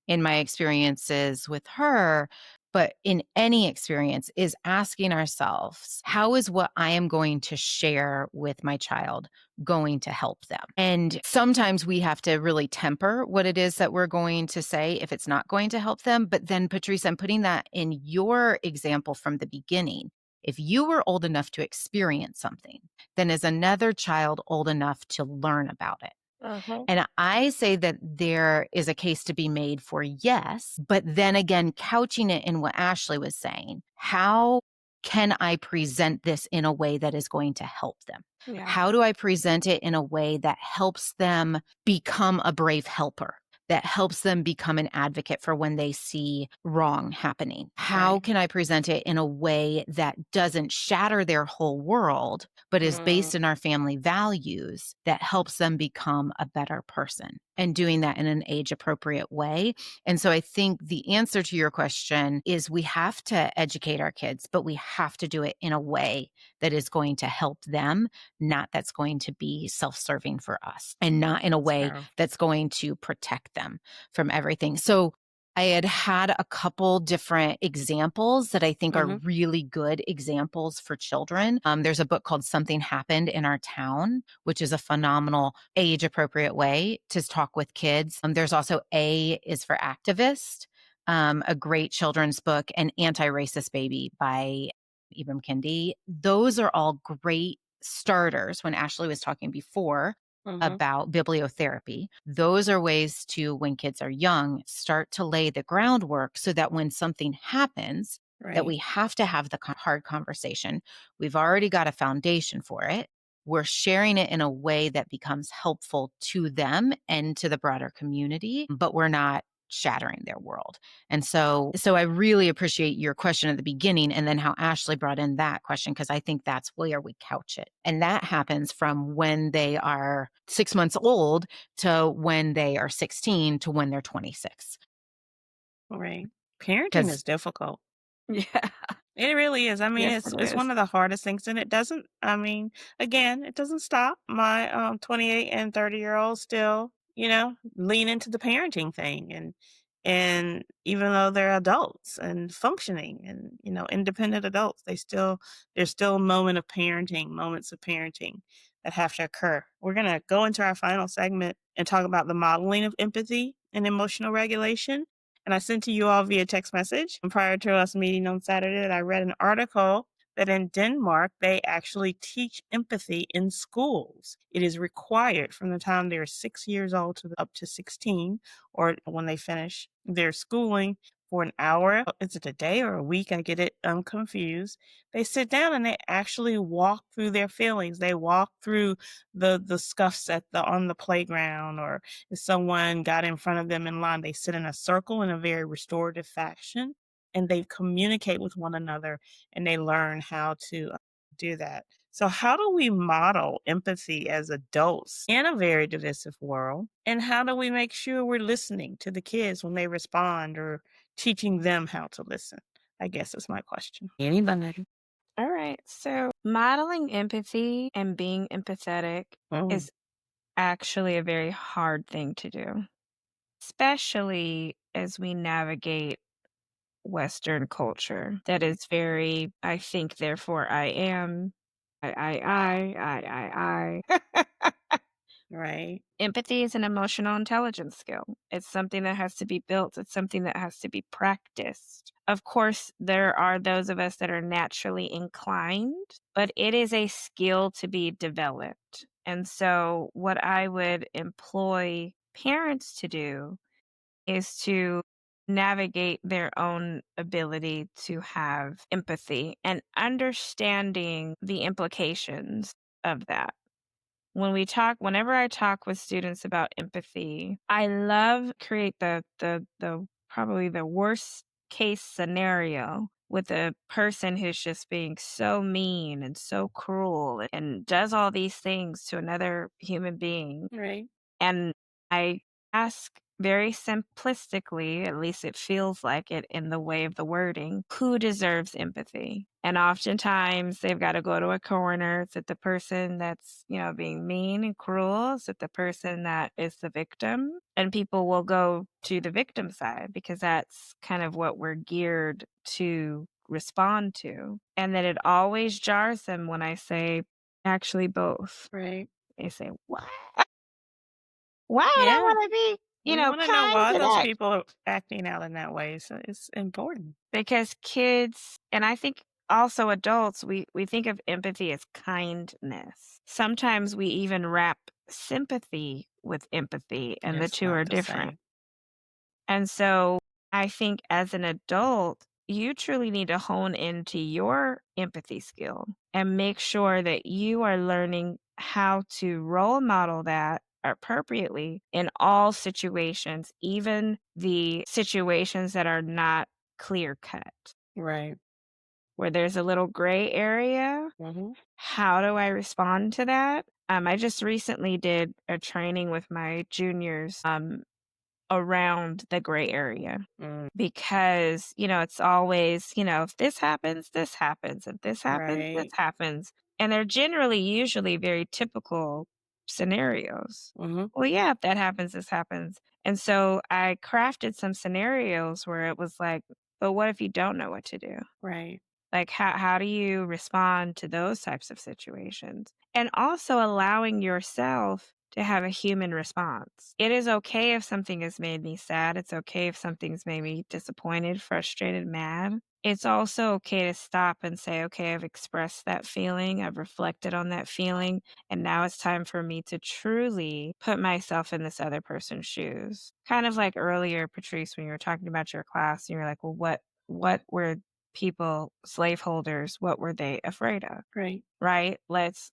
in my experiences with her, but in any experience, is asking ourselves, how is what I am going to share with my child going to help them? And sometimes we have to really temper what it is that we're going to say if it's not going to help them. But then, Patrice, I'm putting that in your example from the beginning. If you were old enough to experience something, then is another child old enough to learn about it? Uh-huh. And I say that there is a case to be made for yes, but then again, couching it in what Ashley was saying. How can I present this in a way that is going to help them? Yeah. How do I present it in a way that helps them become a brave helper? That helps them become an advocate for when they see wrong happening? How Right. can I present it in a way that doesn't shatter their whole world, but is based in our family values that helps them become a better person, and doing that in an age appropriate way? And so I think the answer to your question is we have to educate our kids, but we have to do it in a way that is going to help them, not that's going to be self-serving for us, and not in a way Powerful. that's going to protect them from everything. So I had a couple different examples that I think are really good examples for children. There's a book called Something Happened in Our Town, which is a phenomenal age appropriate way to talk with kids. There's also A is for Activist, a great children's book, and Anti-Racist Baby by Ibram Kendi. Those are all great starters. When Ashley was talking before about bibliotherapy, those are ways to, when kids are young, start to lay the groundwork so that when something happens, that Right. we have to have the hard conversation, we've already got a foundation for it. We're sharing it in a way that becomes helpful to them and to the broader community, but we're not shattering their world. And so I really appreciate your question at the beginning, and then how Ashley brought in that question, because I think that's where we couch it. And that happens from when they are 6 months old to when they are 16 to when they're 26. Right. Parenting Because is difficult. Yeah. It really is. I mean, Yes, it's it it's is. one of the hardest things, and it doesn't. I mean, again, it doesn't stop. My 28 and 30-year-olds still, lean into the parenting thing, and even though they're adults and functioning and independent adults, there's still moments of parenting that have to occur. We're gonna go into our final segment and talk about the modeling of empathy and emotional regulation. And I sent to you all via text message prior to us meeting on Saturday that I read an article that in Denmark, they actually teach empathy in schools. It is required from the time they're 6 years old to up to 16, or when they finish their schooling, for an hour. Is it a day or a week? I get it confused. They sit down and they actually walk through their feelings. They walk through the scuffs on the playground, or if someone got in front of them in line, they sit in a circle in a very restorative fashion, and they communicate with one another, and they learn how to do that. So, how do we model empathy as adults in a very divisive world? And how do we make sure we're listening to the kids when they respond, or teaching them how to listen? I guess is my question. Anybody? All right. So, modeling empathy and being empathetic Oh, is actually a very hard thing to do, especially as we navigate Western culture that is very, I think, therefore I am, I. right. Empathy is an emotional intelligence skill. It's something that has to be built, it's something that has to be practiced. Of course, there are those of us that are naturally inclined, but it is a skill to be developed. And so, what I would employ parents to do is to navigate their own ability to have empathy and understanding the implications of that. Whenever I talk with students about empathy, I love create the probably the worst case scenario with a person who's just being so mean and so cruel and does all these things to another human being. Right. And I ask very simplistically, at least it feels like it in the way of the wording, who deserves empathy? And oftentimes they've got to go to a corner. Is it the person that's, being mean and cruel? Is it the person that is the victim? And people will go to the victim side because that's kind of what we're geared to respond to. And that it always jars them when I say, actually, both. Right. They say, what? Why would I Yeah. wanna be, We want to know kind why to those that? people are acting out in that way. So it's important. Because kids and I think also adults, we think of empathy as kindness. Sometimes we even wrap sympathy with empathy, and the It's 2 not are the different. same. And so I think as an adult, you truly need to hone into your empathy skill and make sure that you are learning how to role model that appropriately in all situations, even the situations that are not clear cut, Right. where there's a little gray area. Hmm. How do I respond to that? I just recently did a training with my juniors around the gray area Mm. because, it's always, if this happens, this happens. If this happens, this Right. happens. And they're generally usually very typical scenarios. Hmm. Well, yeah, if that happens, this happens. And so I crafted some scenarios where it was like, but what if you don't know what to do? Right. Like, how do you respond to those types of situations? And also allowing yourself to have a human response. It is okay if something has made me sad. It's okay if something's made me disappointed, frustrated, mad. It's also okay to stop and say, okay, I've expressed that feeling. I've reflected on that feeling. And now it's time for me to truly put myself in this other person's shoes. Kind of like earlier, Patrice, when you were talking about your class, and you were like, well, what were people, slaveholders, what were they afraid of? Right. Right? Let's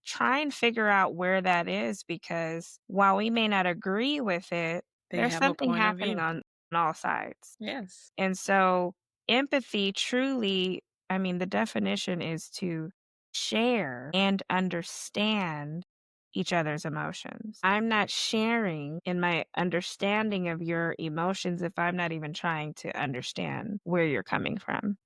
try and figure out where that is because while we may not agree with it, They there's have a something point of happening view. on all sides. Yes. And so empathy truly, I mean, the definition is to share and understand each other's emotions. I'm not sharing in my understanding of your emotions if I'm not even trying to understand where you're coming from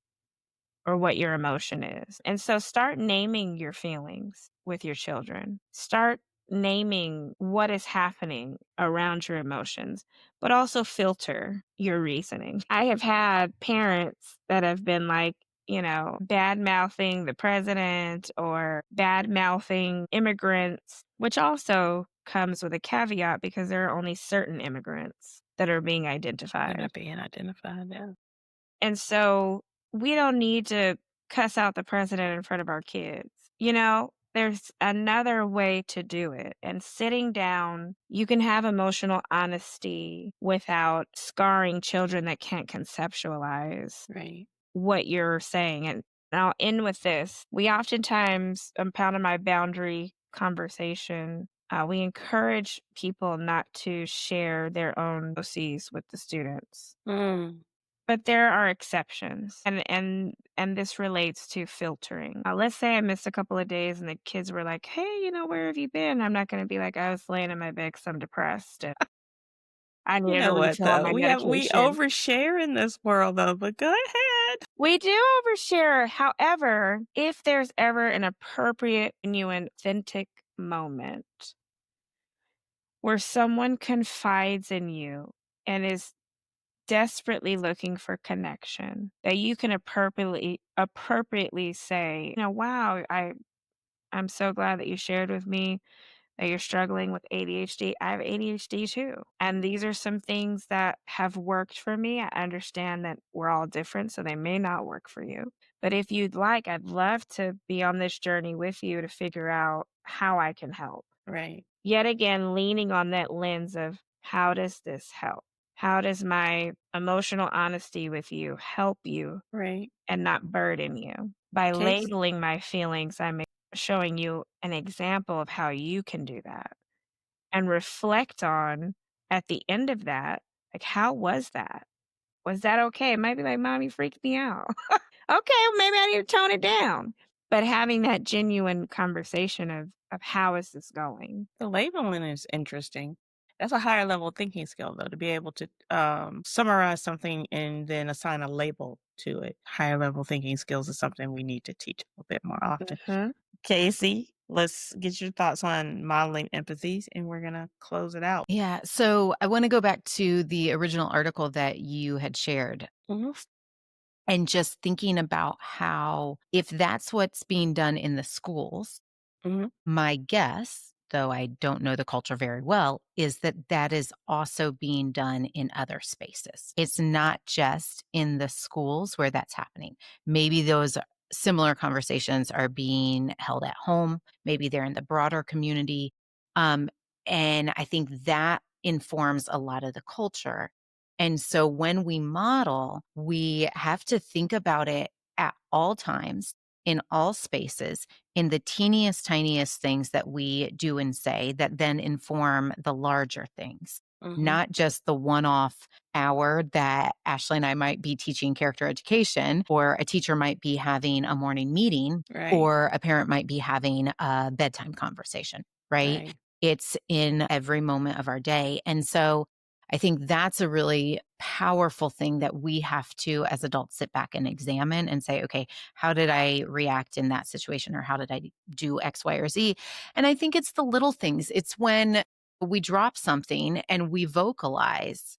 or what your emotion is. And so start naming your feelings with your children. Start naming what is happening around your emotions, but also filter your reasoning. I have had parents that have been like, bad mouthing the president or bad mouthing immigrants, which also comes with a caveat because there are only certain immigrants that are being They're identified. not being identified. Yeah. And so we don't need to cuss out the president in front of our kids. There's another way to do it. And sitting down, you can have emotional honesty without scarring children that can't conceptualize Right. what you're saying. And I'll end with this. We oftentimes, I'm pounding my boundary conversation. We encourage people not to share their own OCs with the students. Mm. But there are exceptions, and this relates to filtering. Let's say I missed a couple of days and the kids were like, "Hey, where have you been?" I'm not gonna be like, "I was laying in my bed 'cause I'm depressed and I You needed to know what refill on though? my We medication." overshare in this world though, but go ahead. We do overshare. However, if there's ever an appropriate, genuine, authentic moment where someone confides in you and is desperately looking for connection, that you can appropriately say, wow, I'm so glad that you shared with me that you're struggling with ADHD. I have ADHD too. And these are some things that have worked for me. I understand that we're all different, so they may not work for you. But if you'd like, I'd love to be on this journey with you to figure out how I can help. Right. Yet again, leaning on that lens of how does this help? How does my emotional honesty with you help you Right. and not burden you? By Case labeling my feelings, I'm showing you an example of how you can do that and reflect on at the end of that, like, how was that? Was that okay? It might be like, mommy freaked me out. Okay, well, maybe I need to tone it down. But having that genuine conversation of how is this going? the labeling is interesting. That's a higher level thinking skill, though, to be able to summarize something and then assign a label to it. Higher level thinking skills is something we need to teach a little bit more often. Mhm. Casey, let's get your thoughts on modeling empathies, and we're going to close it out. Yeah. So I want to go back to the original article that you had shared Mhm. and just thinking about how, if that's what's being done in the schools, Mhm. my guess, though I don't know the culture very well, is that that is also being done in other spaces. It's not just in the schools where that's happening. Maybe those similar conversations are being held at home. Maybe they're in the broader community. Um, and I think that informs a lot of the culture. And so when we model, we have to think about it at all times, in all spaces, in the teeniest, tiniest things that we do and say that then inform the larger things, Mhm. not just the one off hour that Ashley and I might be teaching character education, or a teacher might be having a morning meeting, Right. or a parent might be having a bedtime conversation, right? Right. It's in every moment of our day. And so I think that's a really powerful thing that we have to, as adults, sit back and examine and say, okay, how did I react in that situation? Or how did I do X, Y, or Z? And I think it's the little things. It's when we drop something and we vocalize,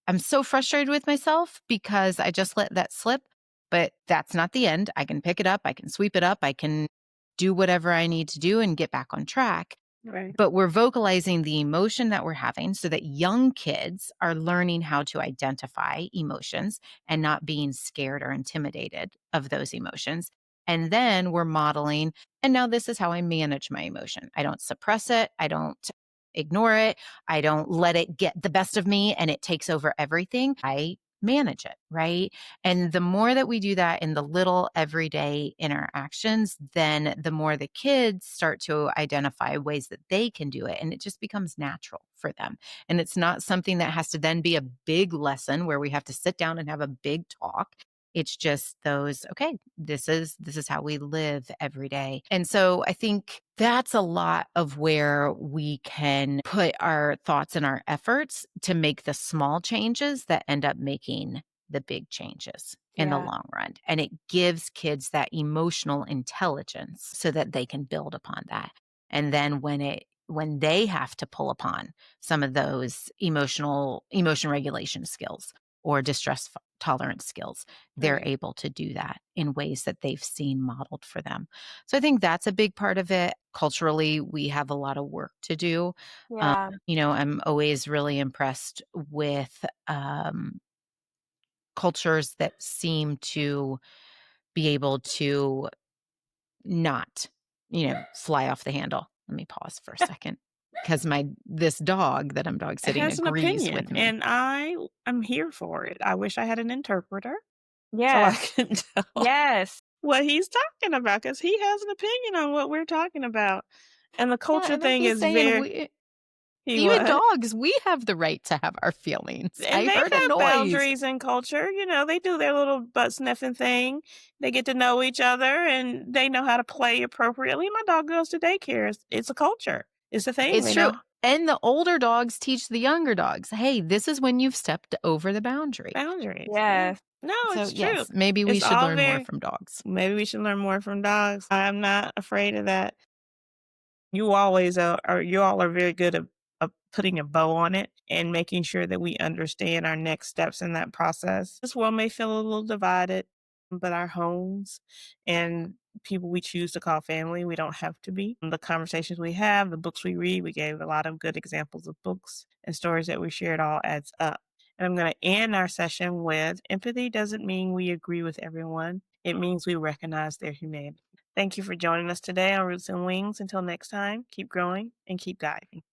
I'm so frustrated with myself because I just let that slip, but that's not the end. I can pick it up. I can sweep it up. I can do whatever I need to do and get back on track. Right. But we're vocalizing the emotion that we're having so that young kids are learning how to identify emotions and not being scared or intimidated of those emotions. And then we're modeling, and now this is how I manage my emotion. I don't suppress it. I don't ignore it. I don't let it get the best of me and it takes over everything. I manage it, right? And the more that we do that in the little everyday interactions, then the more the kids start to identify ways that they can do it. And it just becomes natural for them. And it's not something that has to then be a big lesson where we have to sit down and have a big talk. It's just those, okay, this is how we live every day. And so I think that's a lot of where we can put our thoughts and our efforts to make the small changes that end up making the big changes in the Yeah. long run. And it gives kids that emotional intelligence so that they can build upon that. And then when they have to pull upon some of those emotion regulation skills or tolerance skills, they're Right. able to do that in ways that they've seen modeled for them. So I think that's a big part of it. Culturally, we have a lot of work to do. Yeah. I'm always really impressed with cultures that seem to be able to not, fly off the handle. Let me pause for a second because this dog that I'm dog It sitting has an agrees opinion, with me. and I am here for it. I wish I had an interpreter so I Yes. can tell Yes. what he's talking about, because he has an opinion on what we're talking about. And the Yeah, culture and I'm thing just is saying, very he even what? dogs, we have the right to have our feelings. And I they heard a have noise. boundaries in culture, they do their little butt sniffing thing. They get to know each other, and they know how to play appropriately. My dog goes to daycare. It's a culture. It's a thing, It's they true. know And the older dogs teach the younger dogs, hey, this is when you've stepped over the boundary. boundaries. Yeah. Yes. No, So, it's true. yes, maybe we It's should all learn more very from dogs. maybe we should learn more from dogs. I'm not afraid of that. You always are you all are very good at putting a bow on it and making sure that we understand our next steps in that process. This world may feel a little divided, but our homes and people we choose to call family. We don't have to be. The conversations we have, the books we read, we gave a lot of good examples of books and stories that we shared all adds up. And I'm going to end our session with empathy doesn't mean we agree with everyone. It means we recognize their humanity. Thank you for joining us today on Roots and Wings. Until next time, keep growing and keep guiding.